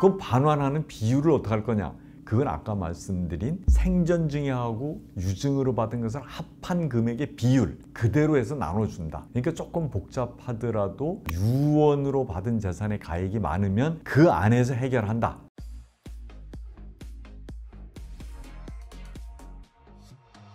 그럼 반환하는 비율을 어떻게 할 거냐? 그건 아까 말씀드린 생전증여하고 유증으로 받은 것을 합한 금액의 비율 그대로 해서 나눠준다. 그러니까 조금 복잡하더라도 유언으로 받은 재산의 가액이 많으면 그 안에서 해결한다.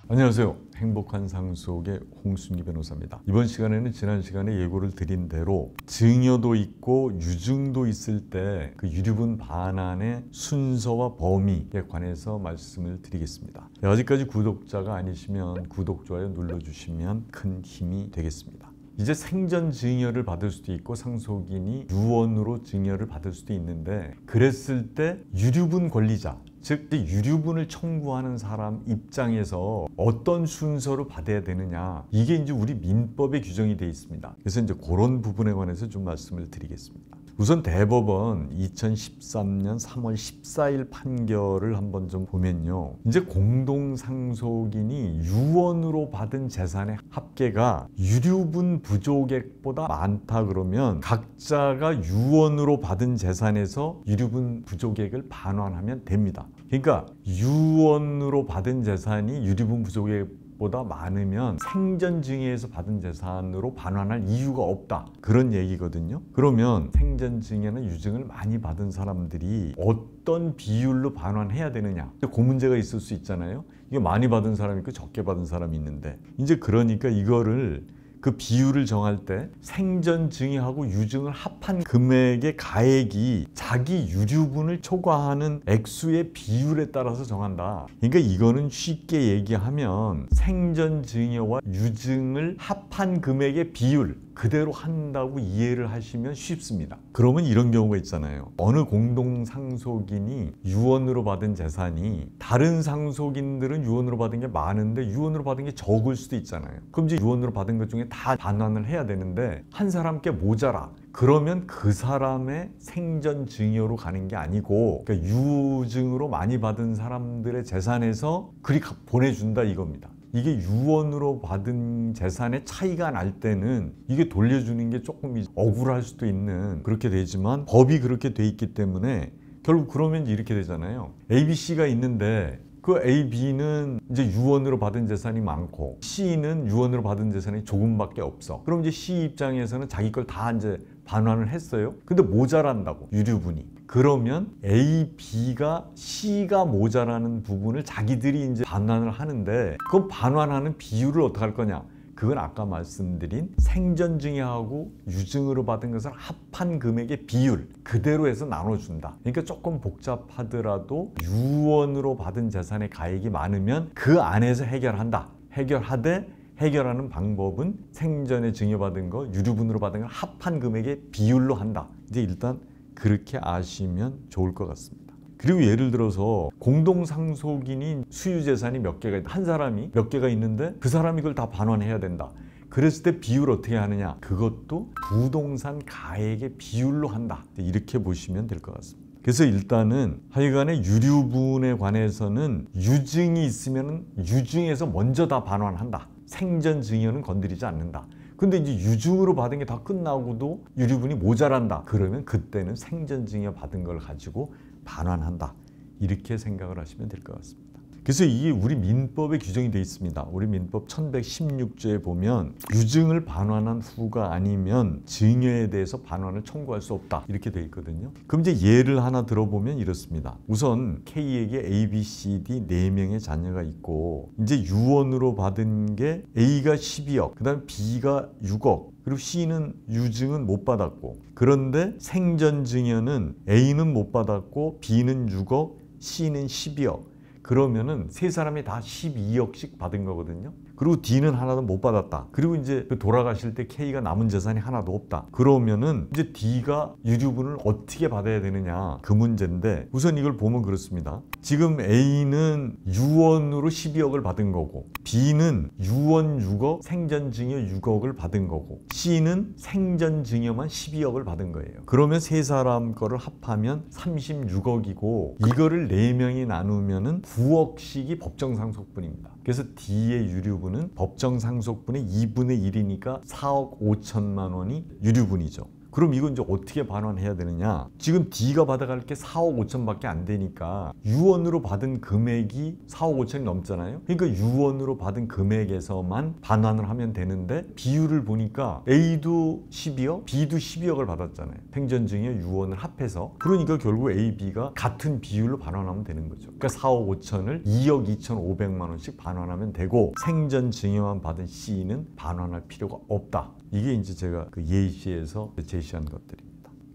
안녕하세요. 행복한 상속의 홍순기 변호사입니다. 이번 시간에는 지난 시간에 예고를 드린 대로 증여도 있고 유증도 있을 때 그 유류분 반환의 순서와 범위에 관해서 말씀을 드리겠습니다. 아직까지 구독자가 아니시면 구독, 좋아요 눌러주시면 큰 힘이 되겠습니다. 이제 생전 증여를 받을 수도 있고 상속인이 유언으로 증여를 받을 수도 있는데, 그랬을 때 유류분 권리자, 즉 유류분을 청구하는 사람 입장에서 어떤 순서로 받아야 되느냐, 이게 이제 우리 민법에 규정이 되어 있습니다. 그래서 이제 그런 부분에 관해서 좀 말씀을 드리겠습니다. 우선 대법원 2013년 3월 14일 판결을 한번 좀 보면요, 이제 공동상속인이 유언으로 받은 재산의 합계가 유류분 부족액보다 많다 그러면 각자가 유언으로 받은 재산에서 유류분 부족액을 반환하면 됩니다. 그러니까 유언으로 받은 재산이 유류분 부족액보다 많으면 생전증여에서 받은 재산으로 반환할 이유가 없다, 그런 얘기거든요. 그러면 생전증여나 유증을 많이 받은 사람들이 어떤 비율로 반환해야 되느냐, 그 문제가 있을 수 있잖아요. 이게 많이 받은 사람이 있고 적게 받은 사람이 있는데, 이제 그러니까 이거를 그 비율을 정할 때 생전증여하고 유증을 합한 금액의 가액이 자기 유류분을 초과하는 액수의 비율에 따라서 정한다. 그러니까 이거는 쉽게 얘기하면 생전증여와 유증을 합한 금액의 비율 그대로 한다고 이해를 하시면 쉽습니다. 그러면 이런 경우가 있잖아요. 어느 공동상속인이 유언으로 받은 재산이 다른 상속인들은 유언으로 받은 게 많은데 유언으로 받은 게 적을 수도 있잖아요. 그럼 이제 유언으로 받은 것 중에 다 반환을 해야 되는데 한 사람께 모자라. 그러면 그 사람의 생전증여로 가는 게 아니고, 그러니까 유증으로 많이 받은 사람들의 재산에서 그리 보내준다 이겁니다. 이게 유언으로 받은 재산의 차이가 날 때는 이게 돌려주는 게 조금 억울할 수도 있는, 그렇게 되지만 법이 그렇게 돼 있기 때문에 결국 그러면 이렇게 되잖아요. A, B, C가 있는데 그 A, B는 이제 유언으로 받은 재산이 많고 C는 유언으로 받은 재산이 조금밖에 없어. 그럼 이제 C 입장에서는 자기 걸 다 이제 반환을 했어요. 근데 모자란다고, 유류분이. 그러면 A, B가 C가 모자라는 부분을 자기들이 이제 반환을 하는데, 그 반환하는 비율을 어떻게 할 거냐? 그건 아까 말씀드린 생전증여하고 유증으로 받은 것을 합한 금액의 비율 그대로 해서 나눠준다. 그러니까 조금 복잡하더라도 유언으로 받은 재산의 가액이 많으면 그 안에서 해결한다. 해결하되 해결하는 방법은 생전에 증여받은 거, 유류분으로 받은 걸 합한 금액의 비율로 한다. 이제 일단 그렇게 아시면 좋을 것 같습니다. 그리고 예를 들어서 공동상속인이 수유재산이 몇 개가 있다. 한 사람이 몇 개가 있는데 그 사람이 그걸 다 반환해야 된다. 그랬을 때 비율 어떻게 하느냐? 그것도 부동산 가액의 비율로 한다. 이렇게 보시면 될 것 같습니다. 그래서 일단은 하여간에 유류분에 관해서는 유증이 있으면 유증에서 먼저 다 반환한다. 생전증여는 건드리지 않는다. 근데 이제 유증으로 받은 게 다 끝나고도 유류분이 모자란다. 그러면 그때는 생전증여 받은 걸 가지고 반환한다. 이렇게 생각을 하시면 될 것 같습니다. 그래서 이게 우리 민법에 규정이 되어 있습니다. 우리 민법 1116조에 보면 유증을 반환한 후가 아니면 증여에 대해서 반환을 청구할 수 없다. 이렇게 되어 있거든요. 그럼 이제 예를 하나 들어보면 이렇습니다. 우선 K에게 A, B, C, D 4명의 자녀가 있고 이제 유언으로 받은 게 A가 12억, 그 다음에 B가 6억, 그리고 C는 유증은 못 받았고, 그런데 생전증여는 A는 못 받았고 B는 6억, C는 12억. 그러면은 세 사람이 다 12억씩 받은 거거든요. 그리고 D는 하나도 못 받았다. 그리고 이제 돌아가실 때 K가 남은 재산이 하나도 없다. 그러면은 이제 D가 유류분을 어떻게 받아야 되느냐, 그 문제인데, 우선 이걸 보면 그렇습니다. 지금 A는 유언으로 12억을 받은 거고, B는 유언 6억, 생전증여 6억을 받은 거고, C는 생전증여만 12억을 받은 거예요. 그러면 세 사람 거를 합하면 36억이고 이거를 4명이 나누면은 9억씩이 법정상속분입니다. 그래서 D의 유류분은 법정상속분의 2분의 1이니까 4억 5천만 원이 유류분이죠. 그럼 이건 이제 어떻게 반환해야 되느냐? 지금 D가 받아갈 게 4억 5천밖에 안 되니까 유언으로 받은 금액이 4억 5천이 넘잖아요. 그러니까 유언으로 받은 금액에서만 반환을 하면 되는데 비율을 보니까 A도 12억, B도 12억을 받았잖아요. 생전증여 유언을 합해서. 그러니까 결국 A, B가 같은 비율로 반환하면 되는 거죠. 그러니까 4억 5천을 2억 2,500만 원씩 반환하면 되고 생전증여만 받은 C는 반환할 필요가 없다. 이게 이제 제가 그 예시에서 제시한 것들입니다.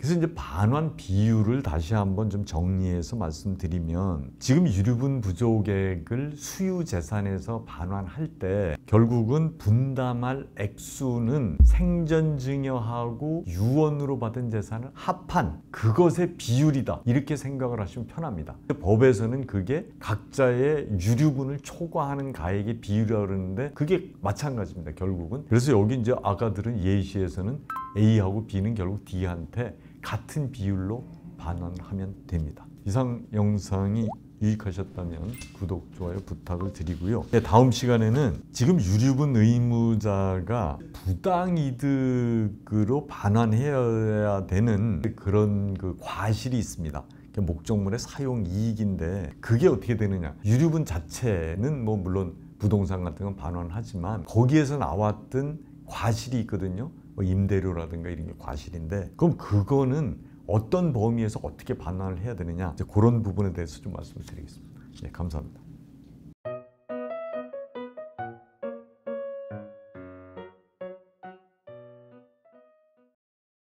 그래서 이제 반환 비율을 다시 한번 좀 정리해서 말씀드리면 지금 유류분 부족액을 수유 재산에서 반환할 때 결국은 분담할 액수는 생전증여하고 유언으로 받은 재산을 합한 그것의 비율이다. 이렇게 생각을 하시면 편합니다. 법에서는 그게 각자의 유류분을 초과하는 가액의 비율이라고 그러는데 그게 마찬가지입니다. 결국은. 그래서 여기 이제 아까 들은 예시에서는 A하고 B는 결국 D한테 같은 비율로 반환하면 됩니다. 이상 영상이 유익하셨다면 구독, 좋아요 부탁을 드리고요. 다음 시간에는 지금 유류분 의무자가 부당이득으로 반환해야 되는 그런 그 과실이 있습니다. 목적물의 사용 이익인데 그게 어떻게 되느냐. 유류분 자체는 뭐 물론 부동산 같은 건 반환하지만 거기에서 나왔던 과실이 있거든요. 뭐 임대료라든가 이런 게 과실인데 그럼 그거는 어떤 범위에서 어떻게 반환을 해야 되느냐 그런 부분에 대해서 좀 말씀을 드리겠습니다. 네, 감사합니다.